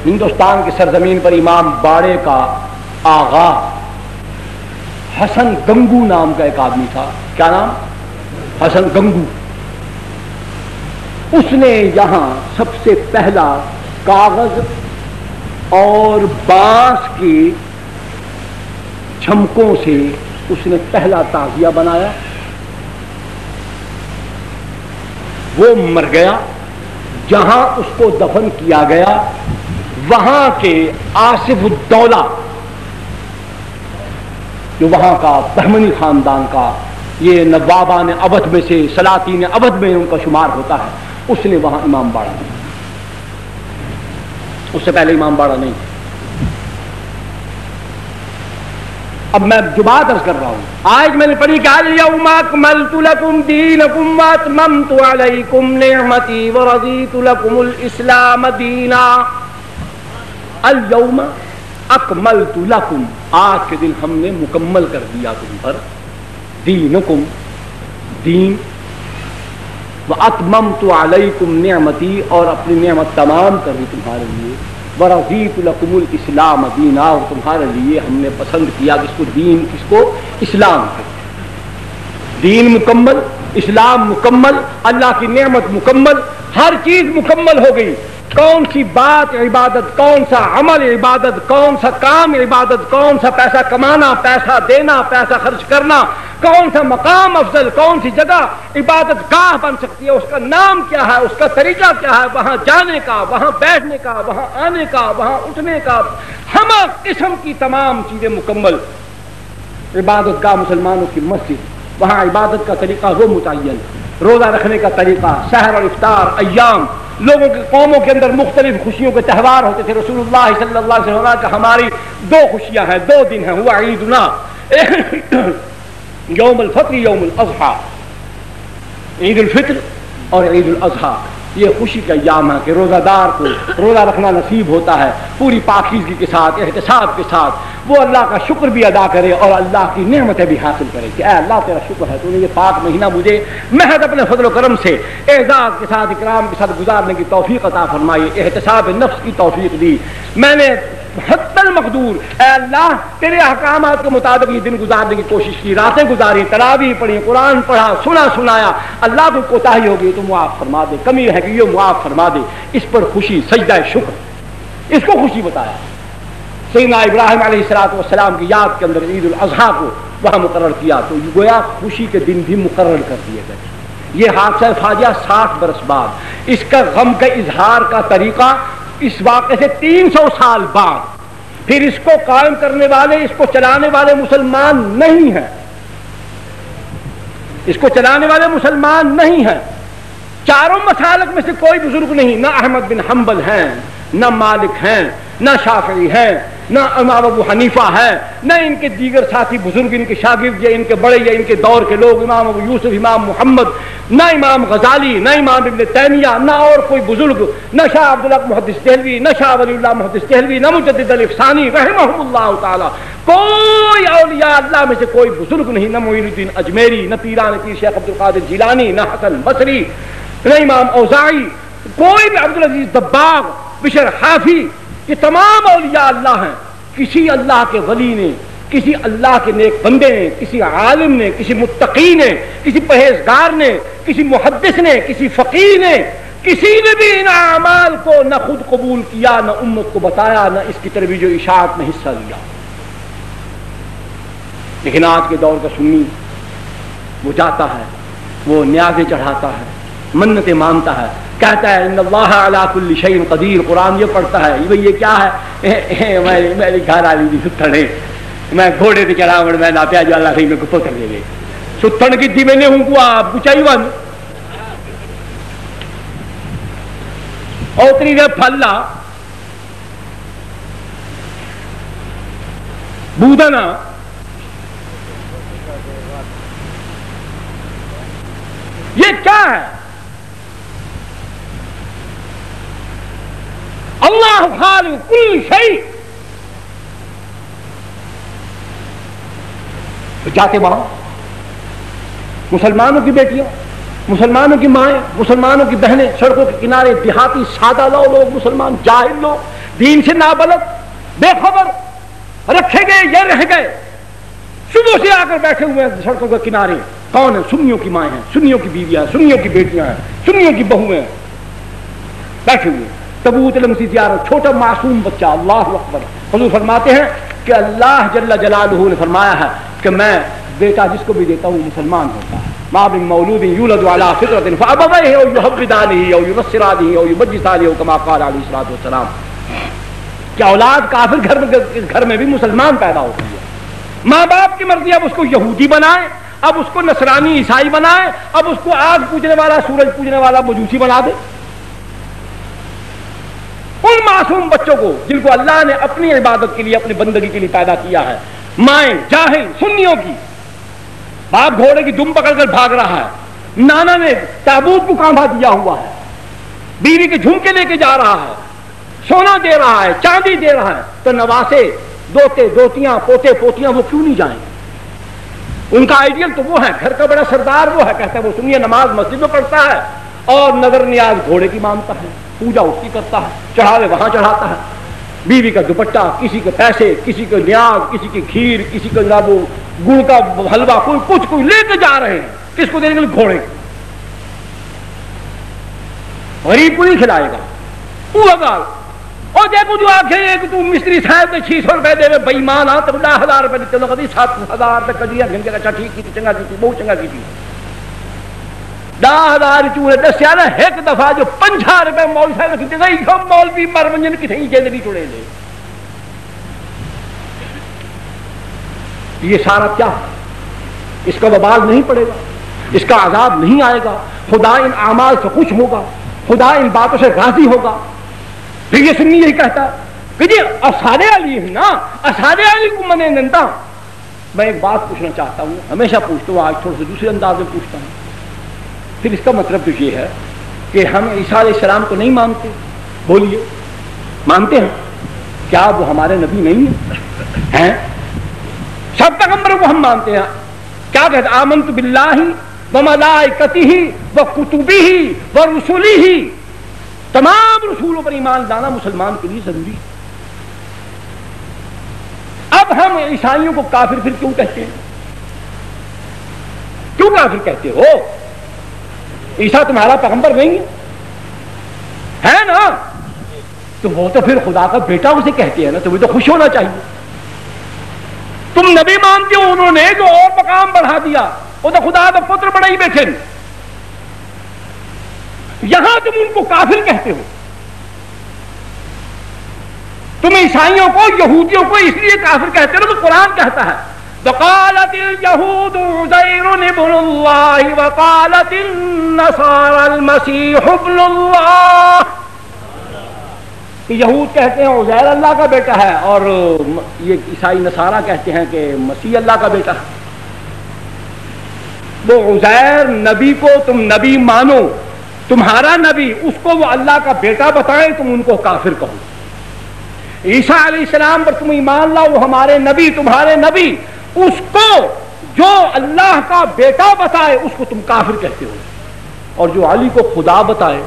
ہندوستان کی سرزمین پر امام باڑے کا آغا حسن گنگو نام کا ایک آدمی تھا. کیا نام؟ حسن گنگو. اس نے یہاں سب سے پہلا کاغذ اور بانس کے چھمکوں سے اس نے پہلا تعزیہ بنایا. وہ مر گیا. جہاں اس کو دفن کیا گیا وہاں کے آصف الدولہ جو وہاں کا بہمنی خاندان کا یہ نوابان اودھ میں سے سلاطین اودھ میں ان کا شمار ہوتا ہے, اس نے وہاں امام باڑہ دیا. اس سے پہلے امام باڑہ نہیں. اب میں جو بات عرض کر رہا ہوں, آج میں نے پڑھی کہ الیوم اکملت لکم دینکم واتممت علیکم نعمتی ورضیت لکم الاسلام دینا. الیوم اکملت لکم, آج کے دن ہم نے مکمل کر دیا تم پر دینکم دین, واتممت علیکم نعمتی اور اپنی نعمت تمام کر دی تمہارے لیے, ورضیت لکم الاسلام دینا اور تمہارے لیے ہم نے پسند کیا کس کو دین, کس کو اسلام کو. دین مکمل, اسلام مکمل, اللہ کی نعمت مکمل, ہر چیز مکمل ہو گئی. کون سی بات عبادت, کون سا عمل عبادت, کون سا کام عبادت, کون سا پیسہ کمانا, پیسہ دینا, پیسہ خرچ کرنا, کون سا مقام افضل, کون سی جگہ عبادت گاہ بن سکتی ہے, اس کا نام کیا ہے, اس کا طریقہ کیا ہے, وہاں جانے کا, وہاں بیٹھنے کا, وہاں آنے کا, وہاں اٹھنے کا, ہر قسم کی تمام چیزیں مکمل. عبادت گاہ مسلمانوں کی مسجد, وہاں عبادت کا طریقہ وہ متعین, روزہ رکھنے کا طریقہ, سحر اور افطار, ایام, لوگوں کی قوموں کے اندر مختلف خوشیوں کے تہوار ہوتے تھے. رسول اللہ صلی اللہ علیہ وسلم کہ ہماری دو خوشیاں ہیں, دو دن ہیں, ہوا عیدنا, یوم الفطر یوم الاضحیٰ, عید الفطر اور عید الاضحیٰ. یہ خوشی کا ایام ہے کہ روزہ دار کو روزہ رکھنا نصیب ہوتا ہے پوری پاکیزگی کے ساتھ, احتساب کے ساتھ, وہ اللہ کا شکر بھی ادا کرے اور اللہ کی نعمتیں بھی حاصل کرے کہ اے اللہ تیرا شکر ہے, تو نے یہ پاک مہینہ مجھے محض اپنے فضل و کرم سے اعزاز کے ساتھ, اکرام کے ساتھ گزارنے کی توفیق عطا فرمائی, احتساب نفس کی توفیق دی. میں نے حتی المقدور اے اللہ تیرے احکامات کے مطابق یہ دن گزارنے کی کوشش کی, راتیں گزاری, تراویح پڑھی, قرآن پڑھا, سنایا. اللہ کو کوتاہی ہوگی تو معاف فرما دے, کمی ہے کہ یہ معاف فرما دے. اس پر خوشی, سجدہ شکر, اس کو خوشی بتایا. سیدنا ابراہیم علیہ السلام کی یاد کے اندر عید الاضحیٰ کو وہاں مقرر کیا, تو گویا خوشی کے دن بھی مقرر کر دیے گئے. یہ حادثہ فاجعہ 60 برس بعد, اس کا غم کا اظہار کا طریقہ اس واقعے سے 300 سال بعد, پھر اس کو قائم کرنے والے, اس کو چلانے والے مسلمان نہیں ہیں, اس کو چلانے والے مسلمان نہیں ہیں. چاروں مسالک میں سے کوئی بزرگ نہیں, نہ احمد بن حنبل ہیں, نہ مالک ہیں, نہ شافعی ہیں, نہ امام ابو حنیفہ ہے, نہ ان کے دیگر ساتھی بزرگ, ان کے شاگرد یا ان کے بڑے یا ان کے دور کے لوگ, امام ابو یوسف, امام محمد, نہ امام غزالی, نہ امام ابن تیمیہ, نہ اور کوئی بزرگ, نہ شاہ عبدالحق محدث دہلوی, نہ شاہ ولی اللہ محدث دہلوی, نہ مجدد الافسانی رحمہ اللہ تعالی. کوئی اولیاء اللہ میں سے کوئی بزرگ نہیں, نہ معین الدین اجمیری, نہ پیران پیر شیخ عبد القادر جیلانی, نہ حسن بصری, نہ امام اوزاعی, کوئی بھی, عبدالعزیز دباغ, بشر حافی, یہ تمام اولیاء اللہ ہیں. کسی اللہ کے ولی نے, کسی اللہ کے نیک بندے نے, کسی عالم نے, کسی متقی نے, کسی پرہیزگار نے, کسی محدث نے, کسی فقیہ نے, کسی نے بھی ان اعمال کو نہ خود قبول کیا, نہ امت کو بتایا, نہ اس کی ترویج و اشاعت میں حصہ لیا. لیکن آج کے دور کا سنی وہ جاتا ہے, وہ نیازیں چڑھاتا ہے, منتیں مانتا ہے, کہتا ہے ان اللہ علی کل شیء قدیر. قرآن یہ پڑھتا ہے, یہ کیا ہے, میری گھر والی دی ستھڑ ہے, میں گھوڑے پہ چڑھا میں نہ پیا جو اللہ میں کو پتھر دے دے, ستھڑ کی دی میں نے ہوں کو آپ کو چاہیے ون اوتری دے پھلا بودنا یہ کیا ہے؟ اللہ خالق کل شیء. جاتے وہاں مسلمانوں کی بیٹیاں, مسلمانوں کی مائیں, مسلمانوں کی بہنیں, سڑکوں کے کنارے دیہاتی سادہ لوگ, مسلمان جاہل لوگ دین سے نابلد، بے خبر رکھے گئے یا رہ گئے، صبح سے آ کر بیٹھے ہوئے ہیں سڑکوں کے کنارے. کون ہیں؟ سنیوں کی مائیں ہیں، سنیوں کی بیویاں ہیں، سنیوں کی بیٹیاں ہیں، سنیوں کی بہویں ہیں، بیٹھے ہوئے تبوت علم سی زیارت، چھوٹا معصوم بچہ. اللہ اکبر. حضور فرماتے ہیں کہ اللہ جل جلالہ نے فرمایا ہے کہ میں بیٹا جس کو بھی دیتا ہوں مسلمان ہوتا ہے. ما من مولود یولد علی فطرۃ فابویہ او یحودانہ او ینصرانہ او یمجسانہ کما قال علیہ الصلوۃ والسلام. کہ اولاد کافر گھر میں بھی مسلمان پیدا ہوتی ہے. ماں باپ کی مرضی، اب اس کو یہودی بنائے، اب اس کو نصرانی عیسائی بنائے، اب اس کو آگ پوجنے والا سورج پوجنے والا مجوسی بنا دے. ان معصوم بچوں کو جن کو اللہ نے اپنی عبادت کے لیے، اپنی بندگی کے لیے پیدا کیا ہے، مائیں جاہل سنیوں کی، باپ گھوڑے کی دم پکڑ کر بھاگ رہا ہے، نانا نے تابوت کو کاندھا دیا ہوا ہے، بیوی کے جھمکے لے کے جا رہا ہے، سونا دے رہا ہے، چاندی دے رہا ہے، تو نواسے دوتے دوتیاں پوتے پوتیاں وہ کیوں نہیں جائیں؟ ان کا آئیڈیل تو وہ ہے، گھر کا بڑا سردار وہ ہے، کہتا ہے وہ سنیے نماز مسجد میں پڑھتا ہے اور نظر نیاز گھوڑے کی مانگتا ہے، پوجا اس کی کرتا ہے، چڑھاوے وہاں چڑھاتا ہے. بیوی کا دوپٹہ، کسی کے پیسے، کسی کے نیاز، کسی کی کھیر، کسی کا جناب گڑ کا حلوہ، کوئی کچھ کوئی لے کے جا رہے ہیں. کس کو دیں گے؟ گھوڑے. غریب کو نہیں کھلائے گا. وہ گال اور دیکھو جو آنکھیں ایک تو مستری صاحب نے 600 روپے دے بے ایمان آ تو 10,000 روپے دیتے لوگ 7,000 تک کجیا گھن کے اچھا ٹھیک کی چنگا کی بہت چنگا کی 10,000 چوڑے دسیا نا ایک دفعہ جو 50 روپے مول صاحب کیتے گئی ہم مولوی مرونجن کتھے زندگی چڑے لے. یہ سارا کیا ہے؟ اس کا وبال نہیں پڑے گا، اس کا عذاب نہیں آئے گا. خدا ان اعمال سے خوش ہوگا، خدا ان باتوں سے راضی ہوگا. پھر یہ سنی یہی کہتا کہ جی اصحاب علی ہے نا، اصحاب علی کو منے نندا. میں ایک بات پوچھنا چاہتا ہوں، ہمیشہ پوچھتا ہوں، آج تھوڑا سا دوسرے انداز میں پوچھتا ہوں. پھر اس کا مطلب تو یہ ہے کہ ہم عیسیٰ علیہ السلام کو نہیں مانتے. بولیے مانتے ہیں کیا؟ وہ ہمارے نبی نہیں ہیں؟ سب پیغمبروں کو ہم مانتے ہیں. کیا کہتے ہیں؟ آمنت باللہ وملائکتہ وکتبہ ورسلہ. تمام رسولوں پر ایمان لانا مسلمان کے لیے ضروری ہے. اب ہم عیسائیوں کو کافر پھر کیوں کہتے ہیں؟ کیوں کافر کہتے ہو؟ عیسیٰ تمہارا پیغمبر نہیں ہے نا؟ تو وہ تو پھر خدا کا بیٹا اسے کہتے ہیں نا، تمہیں تو خوش ہونا چاہیے. تم نبی مانتے ہو، انہوں نے جو اور مقام بڑھا دیا، وہ تو خدا کا پتر بڑا ہی بیٹھے. یہاں تم ان کو کافر کہتے ہو. تم عیسائیوں کو، یہودیوں کو اس لیے کافر کہتے ہو تو قرآن کہتا ہے وقالت اليهود عزير ابن الله وقالت النصارى المسيح ابن الله. یہود کہتے ہیں عزیر اللہ کا بیٹا ہے، اور یہ عیسائی نصارہ کہتے ہیں کہ مسیح اللہ کا بیٹا ہے. وہ عزیر نبی کو تم نبی مانو، تمہارا نبی، اس کو وہ اللہ کا بیٹا بتائیں، تم ان کو کافر کہو. عیسیٰ علیہ السلام پر تم ایمان لاؤ، وہ ہمارے نبی، تمہارے نبی، اس کو جو اللہ کا بیٹا بتائے اس کو تم کافر کہتے ہو. اور جو علی کو خدا بتائے،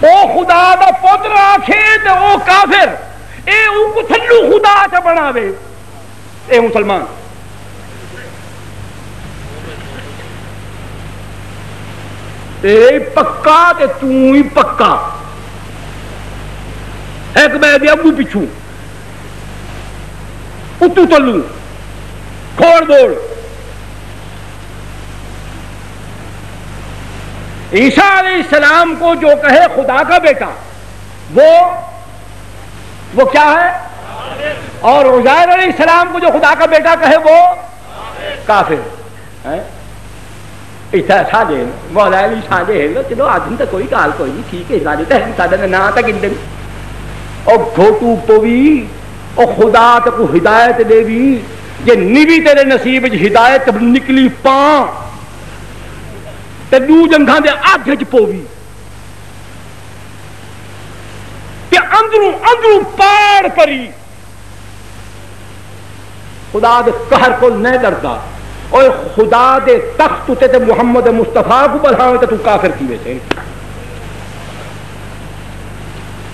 او خدا دا پتر آکھے تے او کافر. اے او کو تھلو خدا چا بناوے. اے مسلمان، اے پکا تے تو ہی پکا. ایک میں دے ابو پچھوں اتو تلو کھوڑ دوڑ. عیسیٰ علیہ السلام کو جو کہے خدا کا بیٹا وہ کیا ہے؟ اور عزیر علیہ السلام کو جو خدا کا بیٹا کہے وہ کافر ہے. مولا علی سادے چلو آدمی تو کوئی گال کوئی نہیں، ٹھیک ہے سادے نہ تک اندر اور گھوٹو پوی اور خدا تک ہدایت دے بھی جے نیوی تیرے نصیب ہدایت نکلی پاں تے دو جنگاں دے آگے چ پوی تے اندروں پاڑ پری. خدا دے قہر کو نہیں ڈردا، اور خدا دے تخت تے محمد مصطفیٰ کو بڑھاوے تے تو کافر تھی ویسے.